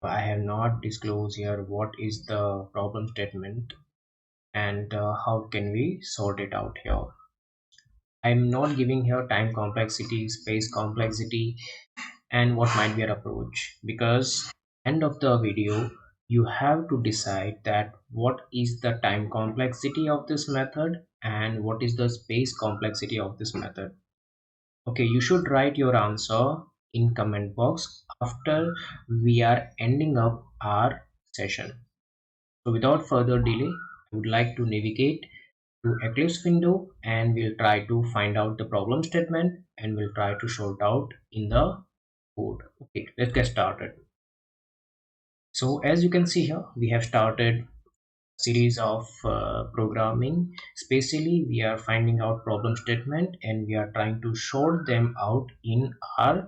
I have not disclosed here what is the problem statement and how can we sort it out here. I'm not giving here time complexity, space complexity, and what might be our approach, because end of the video you have to decide that what is the time complexity of this method and what is the space complexity of this method. Okay, you should write your answer in comment box after we are ending up our session. So without further delay, I would like to navigate to Eclipse window and we'll try to find out the problem statement and we'll try to sort out in the code. Okay, let's get started. So as you can see here, we have started series of programming. Especially we are finding out problem statement and we are trying to sort them out in our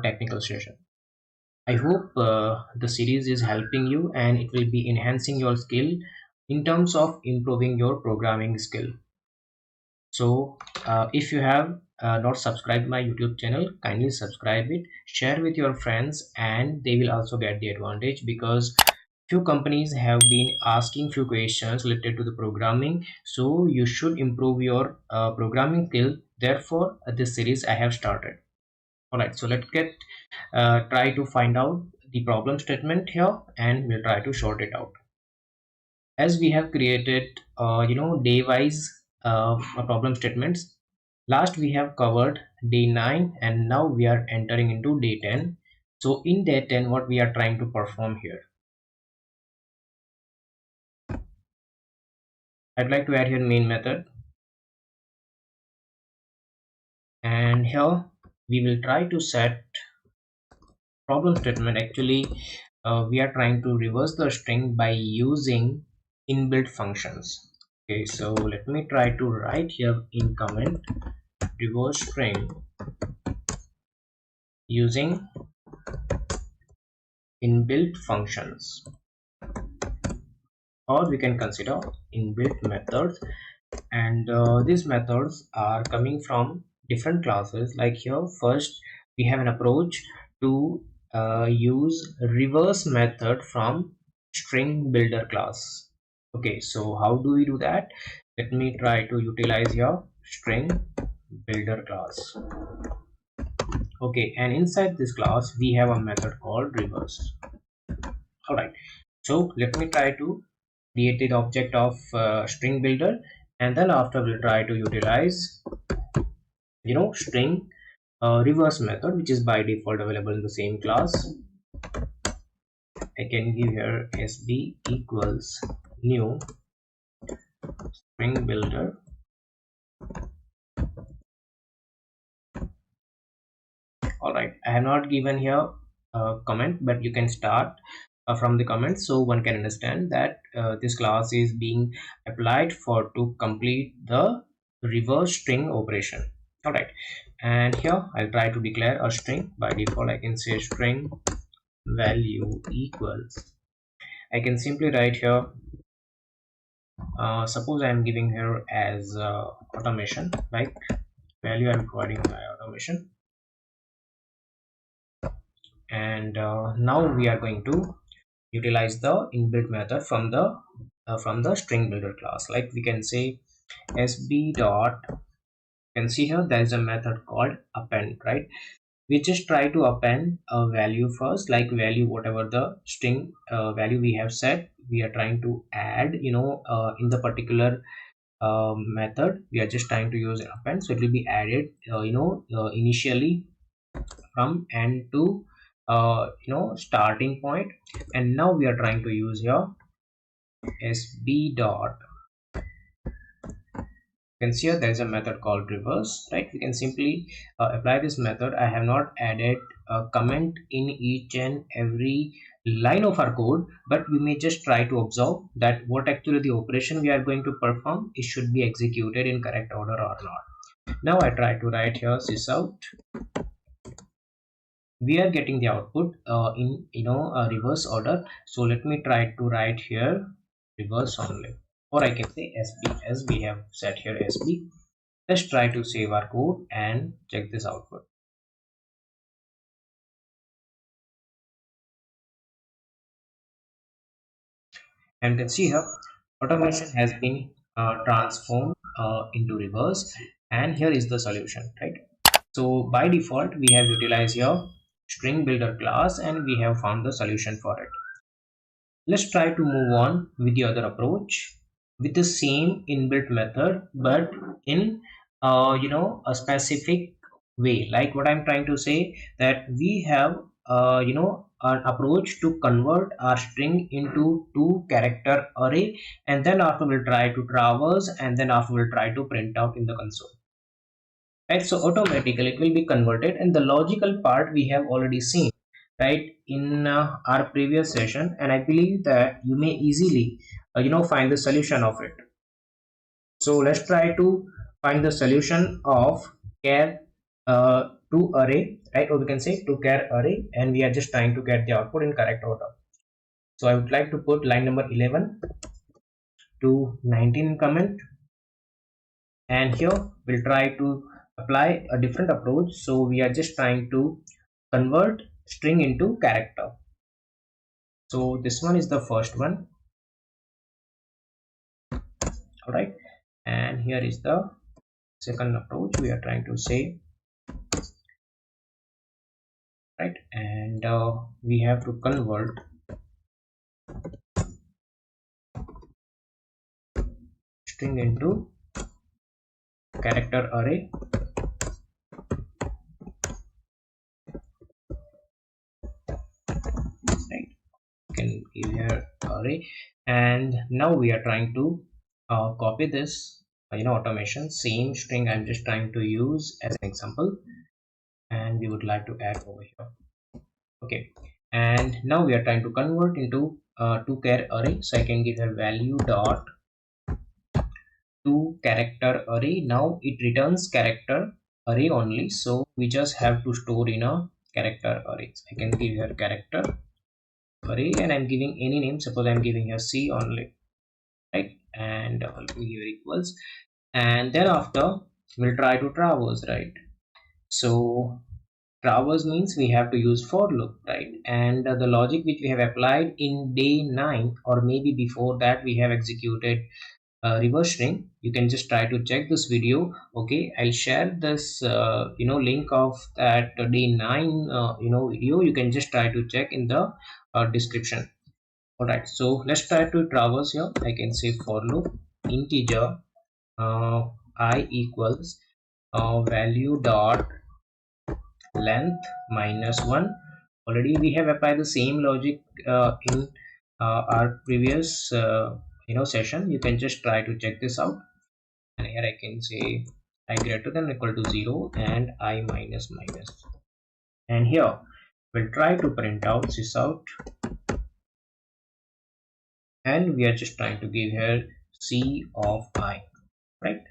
technical session. I hope the series is helping you and it will be enhancing your skill in terms of improving your programming skill. So if you have not subscribed my YouTube channel, kindly subscribe it, share with your friends, and they will also get the advantage, because few companies have been asking few questions related to the programming, so you should improve your programming skill. Therefore this series I have started. All right, so let's get try to find out the problem statement here and we'll try to sort it out. As we have created day wise problem statements. Last we have covered day 9 and now we are entering into day 10. So in day 10 what we are trying to perform here, I'd like to add here main method, and here we will try to set problem statement. Actually we are trying to reverse the string by using inbuilt functions. Okay, so let me try to write here in comment reverse string using inbuilt functions, or we can consider inbuilt methods. And these methods are coming from different classes. Like here first we have an approach to use reverse method from string builder class. Okay, so how do we do that? Let me try to utilize here string builder class. Okay, and inside this class we have a method called reverse. All right, so let me try to create the object of string builder, and then after we'll try to utilize string reverse method, which is by default available in the same class. I can give here sb equals new string builder. All right, I have not given here a comment, but you can start from the comments so one can understand that this class is being applied for to complete the reverse string operation. All right, and here I'll try to declare a string. By default I can say string value equals, I can simply write here suppose I am giving here as automation, like value I'm providing my automation. And now we are going to utilize the inbuilt method from the string builder class. Like we can say sb dot, you can see here there is a method called append, right? We just try to append a value first, like value whatever the string value we have set, we are trying to add in the particular method. We are just trying to use append, so it will be added initially from end to starting point. And now we are trying to use here sb dot, you can see here there is a method called reverse, right? We can simply apply this method. I have not added a comment in each and every line of our code, but we may just try to observe that what actually the operation we are going to perform, it should be executed in correct order or not. Now I try to write here sysout. We are getting the output in a reverse order, so let me try to write here reverse only, or I can say sb, as we have set here sb. Let's try to save our code and check this output. And you can see here automation has been transformed into reverse, and here is the solution, right? So by default we have utilized here string builder class and we have found the solution for it. Let's try to move on with the other approach with the same inbuilt method, but in a specific way. Like what I'm trying to say, that we have an approach to convert our string into two character array, and then after we'll try to traverse, and then after we'll try to print out in the console. Right, so automatically it will be converted, and the logical part we have already seen, right, in our previous session, and I believe that you may easily find the solution of it. So let's try to find the solution of char to array, right, or we can say to char array, and we are just trying to get the output in correct order. So I would like to put line number 11 to 19 in comment, and here we'll try to apply a different approach. So we are just trying to convert string into character. So this one is the first one, all right, and here is the second approach we are trying to say, right, and we have to convert string into character array, right, you can give here array, and now we are trying to copy this automation same string I'm just trying to use as an example, and we would like to add over here. Okay, and now we are trying to convert into two char array, so I can give a value dot to character array. Now it returns character array only, so we just have to store in a character array. So I can give here character array, and I'm giving any name. Suppose I'm giving here C only, right, and I'll give here equals, and thereafter we'll try to traverse, right. So traverse means we have to use for loop, right, and the logic which we have applied in day 9 or maybe before that we have executed reverse string. You can just try to check this video. Okay, I'll share this link of that day 9 video. You can just try to check in the description. All right, so let's try to traverse here. I can say for loop integer uh, I equals value dot length minus 1. Already we have applied the same logic in our previous session. You can just try to check this out, and here I can say I greater than or equal to 0 and I minus minus, and here we'll try to print out this out, and we are just trying to give here C of I, right,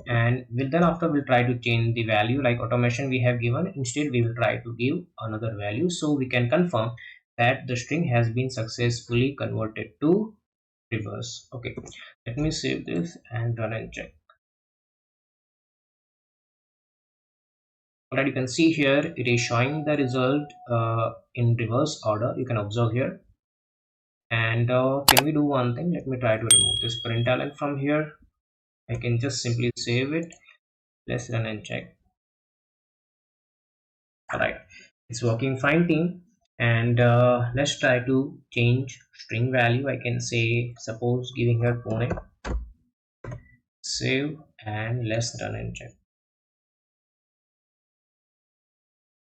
and then after we'll try to change the value like automation we have given. Instead we will try to give another value, so we can confirm that the string has been successfully converted to reverse. Okay, let me save this and run and check. Alright, you can see here it is showing the result in reverse order. You can observe here, and can we do one thing? Let me try to remove this println from here. I can just simply save it. Let's run and check. Alright, it's working fine, team, and let's try to change string value. I can say suppose giving here Pune, save, and let's run and check.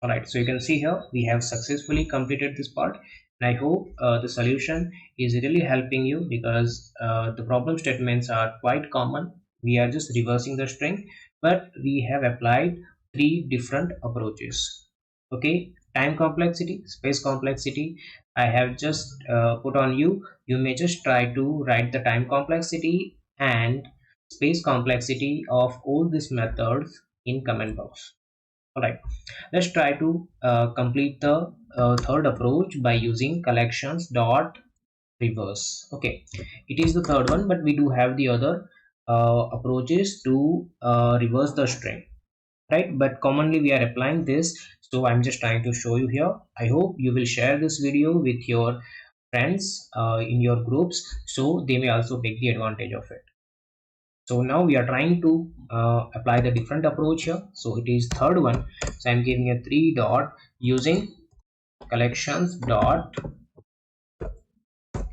Alright, so you can see here we have successfully completed this part, and I hope the solution is really helping you, because the problem statements are quite common. We are just reversing the string, but we have applied three different approaches. Okay, time complexity, space complexity, I have just put on you. You may just try to write the time complexity and space complexity of all these methods in comment box. All right, let's try to complete the third approach by using collections dot reverse. Okay, it is the third one, but we do have the other approaches to reverse the string, right, but commonly we are applying this, so I'm just trying to show you here. I hope you will share this video with your friends in your groups, so they may also take the advantage of it. So now we are trying to apply the different approach here. So it is third one. So I'm giving a 3 dot using collections dot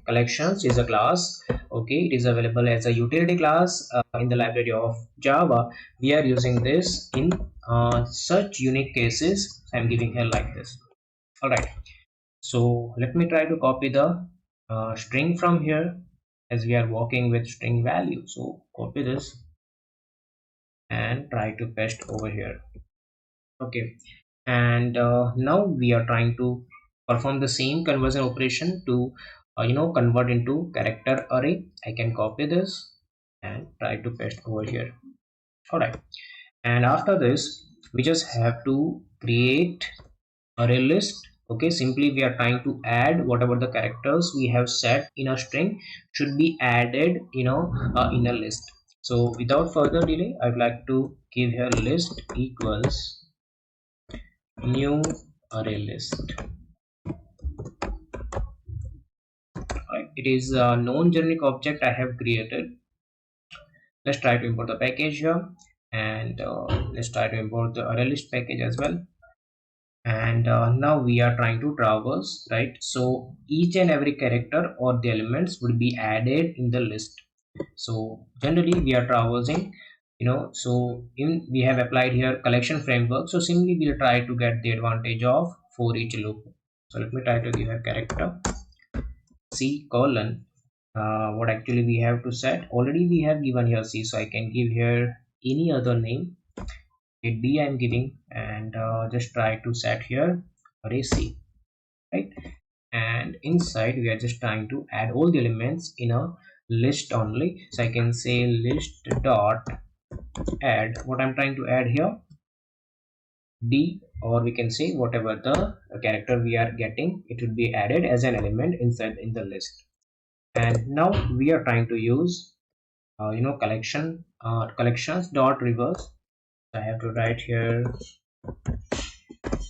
collections is a class. Okay, it is available as a utility class in the library of Java. We are using this in such unique cases. I'm giving here like this. All right, so let me try to copy the string from here, as we are working with string value. So copy this and try to paste over here. Okay, and now we are trying to perform the same conversion operation to convert into character array. I can copy this and try to paste over here. All right, and after this we just have to create array list. Okay, simply we are trying to add whatever the characters we have set in a string should be added in a list. So without further delay, I'd like to give here list equals new array list. Right, it is a known generic object I have created. Let's try to import the package here, and let's try to import the array list package as well. And now we are trying to traverse, right? So each and every character or the elements would be added in the list. So generally we are traversing, so we have applied here collection framework. So simply we'll try to get the advantage of for each loop. So let me try to give a character C colon. What actually we have to set, already we have given here C, so I can give here any other name. It B I'm giving, and just try to set here array C, right? And inside we are just trying to add all the elements in a list only. So I can say list dot add what I'm trying to add here, D, or we can say whatever the character we are getting, it would be added as an element inside in the list. And now we are trying to use collections dot reverse. I have to write here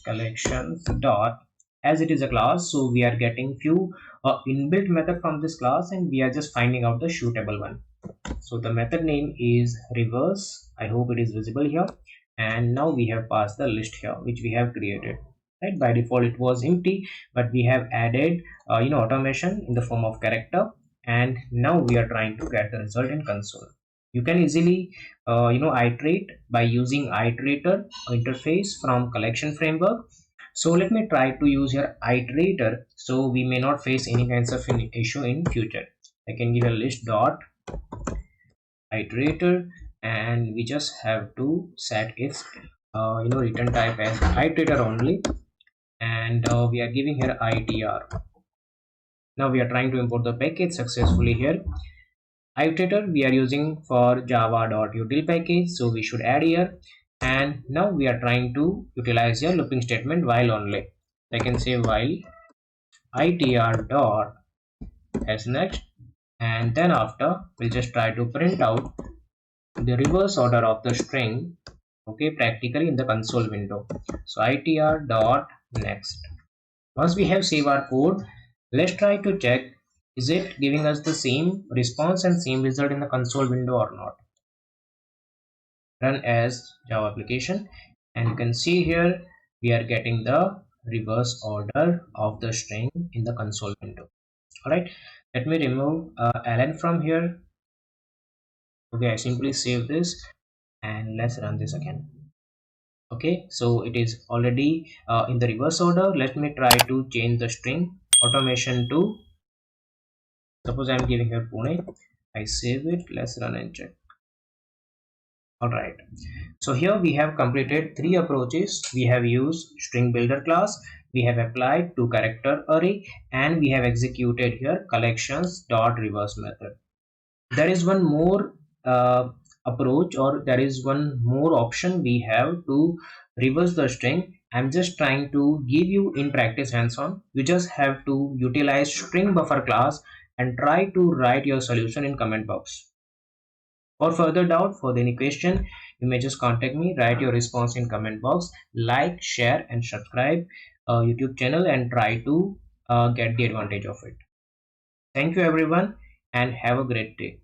collections dot, as it is a class, so we are getting few inbuilt method from this class, and we are just finding out the suitable one. So the method name is reverse. I hope it is visible here. And now we have passed the list here which we have created. Right, by default it was empty, but we have added automation in the form of character, and now we are trying to get the result in console. You can easily iterate by using iterator interface from collection framework. So let me try to use here iterator, so we may not face any kinds of an issue in future. I can give a list dot iterator, and we just have to set its return type as iterator only, and we are giving here itr. Now we are trying to import the package successfully here. Iterator we are using for java.util package, so we should add here. And now we are trying to utilize your looping statement while only. I can say while itr dot as next, and then after we'll just try to print out the reverse order of the string, okay, practically in the console window. So itr dot next. Once we have saved our code, let's try to check is it giving us the same response and same result in the console window or not. Run as Java application, and you can see here we are getting the reverse order of the string in the console window. All right, let me remove ln from here. Okay, I simply save this and let's run this again. Okay, so it is already in the reverse order. Let me try to change the string automation to, suppose I'm giving here Pune. I save it, let's run and check. All right, so here we have completed 3 approaches. We have used string builder class, we have applied to character array, and we have executed here collections dot reverse method. There is one more approach, or there is one more option we have to reverse the string. I'm just trying to give you in practice hands-on. You just have to utilize string buffer class and try to write your solution in comment box. For further doubt, for any question, you may just contact me. Write your response in comment box. Like, share and subscribe YouTube channel, and try to get the advantage of it. Thank you everyone and have a great day.